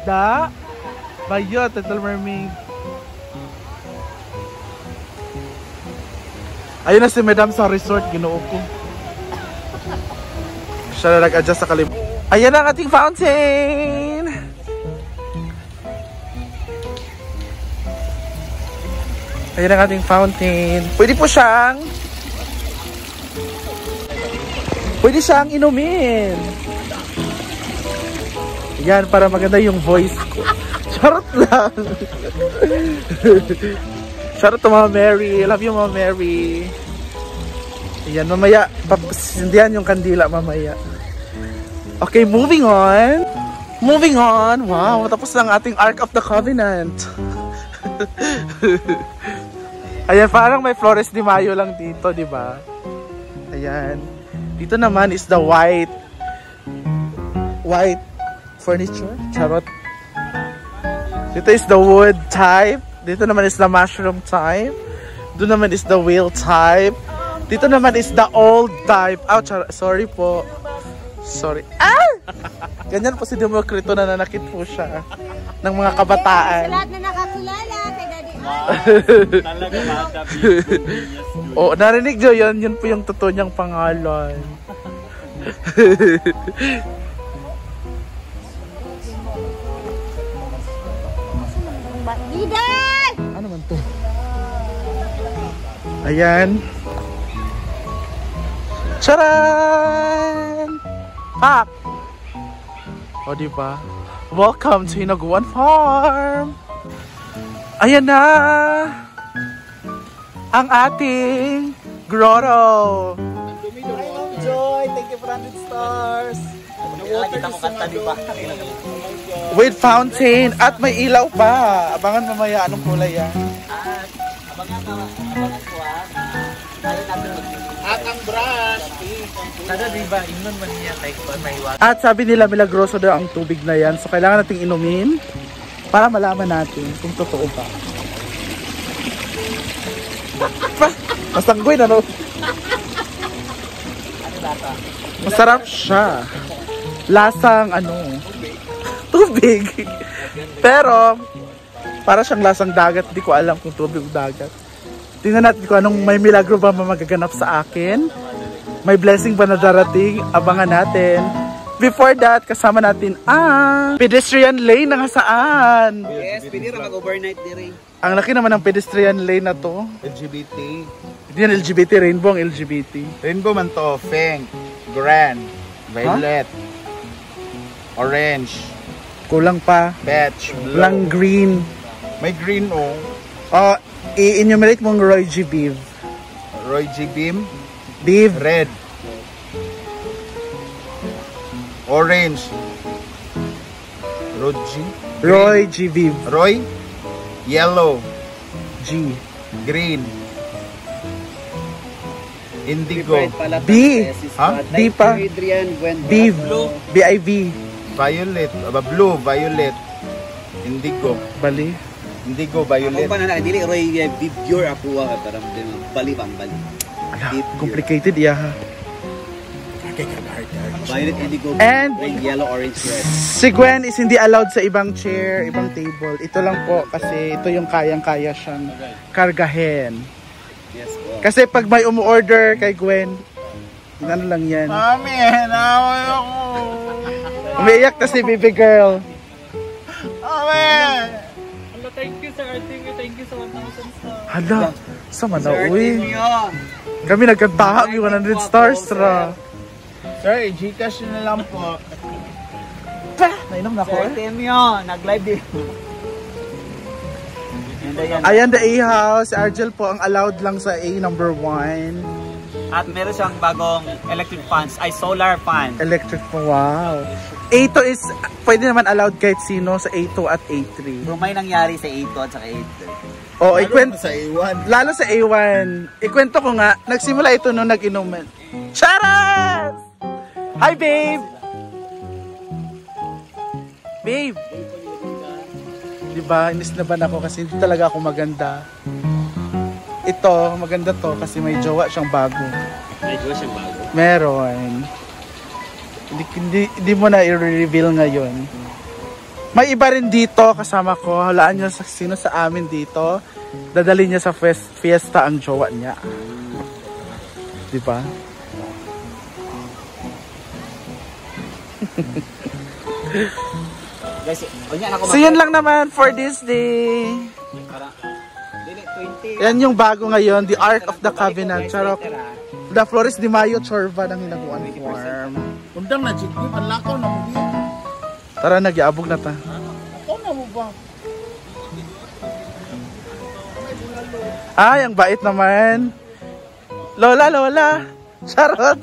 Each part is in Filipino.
Da? Bayot, Little Mermaid. Ayun na si Madam sa resort, ginoo ko. Siya na nag-adjust sa kalim. Ayan ang ating fountain! Ayan ang ating fountain. Pwede siyang inumin. Ayan, para maganda yung voice ko. Charot lang. Charot to Mama Mary. I love you, Mama Mary. Ayan, mamaya. Papasindihan yung kandila mamaya. Okay, moving on. Moving on. Wow, tapos lang ating Ark of the Covenant. Ayan, parang may Flores de Mayo lang dito, di ba? Ayan. Dito naman is the white furniture. Charot. Dito is the wood type. Dito naman is the mushroom type. Doon naman is the whale type. Dito naman is the old type. Ouch, sorry po. Sorry. Ah! Ganyan po si Demokrito, na nanakit po siya ng mga kabataan. Sa lahat na nakakilala kay Daddy. Talaga bata. Oh, narinig nyo yun? Yun po yung totoo niyang pangalan. Liday! Ano man to? Ayan. Charan! Pak! O, diba? Welcome to Hinaguan Farm! Ayan na! Ang ating grotto! Joy, thank you for 100 stars. With fountain at may ilaw pa. Abangan mamaya anong kulay yan. At ang brush. At sabi nila milagroso daw ang tubig na yan. So kailangan nating inumin para malaman natin kung totoo ba. Masanggoy na, no? Masarap siya. Lasang tubig. Pero para siyang lasang dagat. Hindi ko alam kung tubig o dagat. Tingnan natin kung anong may milagro ba magaganap sa akin. May blessing ba na darating? Abangan natin. Before that, kasama natin ang pedestrian lane na saan. Yes, pwede rin mag-overnight dire. Ang laki naman ng pedestrian lane na to. LGBT. Hindi yan LGBT, rainbow ang LGBT. Rainbow man to, pink, grand, violet, orange, Kulang pa. beige, blue. Walang green. May green oh. I-enumerate mong Roy G. Beef. Roy G. Beam, Beef. red, orange, Roy G. Beef. Roy, yellow, G. green, indigo, B. Huh? B pa. Beef. B-I-V. violet, blue, violet, indigo, Bali. indigo, violet. Kung paano na, dili Roy pure ako ka parang bali pang bali. Ala, complicated iya ha. Violet, indigo, And red, yellow, orange, red. si Gwen is hindi allowed sa ibang chair, ibang table. Ito lang po kasi ito yung kayang-kaya siyang kargahin. Yes po. Kasi pag may umu-order kay Gwen, ano lang yan. Mami, naway ako. Umiiyak na si baby girl. Mami! Thank you sir, thank you sa 1,000 stars. Hala, sama na uwi. Kami nagkantaha, may 100 stars ra. Sir, Gcash na lang po. Nainom na ako Sir eh. Tim yun, nag-live din. Ayan, the A-house. Si Argel po ang allowed lang sa A number 1. At meron siyang bagong electric fans, ay solar fan. Electric po, wow. A2 is, pwede naman allowed kahit sino sa A2 at A3. Kung may nangyari sa A2 at saka A3. O, ikwento. Sa A1. Lalo sa A1. Ikwento ko nga, nagsimula ito nung nag-inuman. Charas! Hi, babe! Babe! Diba, inis na ba ako kasi hindi talaga ako maganda. Ito, maganda to kasi may jowa siyang bago. May jowa siyang bago? Meron. Hindi mo na i-reveal ngayon. May iba rin dito kasama ko. Halaan nyo sa sino sa amin dito. Dadali niya sa fiesta ang jowa niya. Diba? Guys, unya na ako So yun lang naman for this day. para dili 20. Yan yung bago ngayon, the Ark of the Covenant. Charot. The Flores de Mayo Chorva ng hinaguan farm. Undang na, Jiggy. Panlakaw na mo din. Tara, nagyabog na ta. Ako na mo ba? Ay, ang bait naman. Lola, Lola. Charot.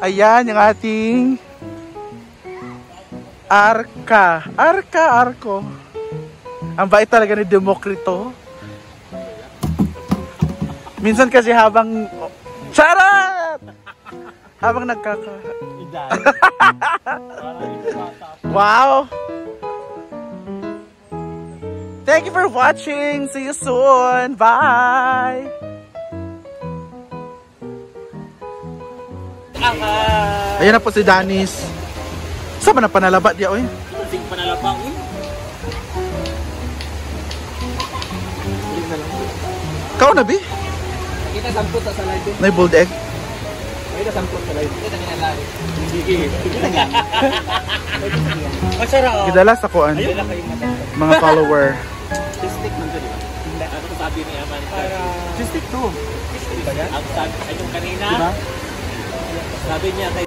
Ayan, yung ating Arko. Ang bait talaga ni Demokrito. Minsan kasi habang... Charot! Habang Wow! Thank you for watching. See you soon. Bye! Ayan na po si Danis. Saan ba na panalaba diya, oy? Sing panalapang. Kau na, Bi? Kita samput sa salad. May boiled egg? Kita samput sa salad. Kita ginalari. Sige. Masarap. Gidalas ako an mga follower. Stick man to, di ba? Ano sabi ni Aman? Para stick to. Ang sabi ay yung kanina. Diba? Sabi niya kay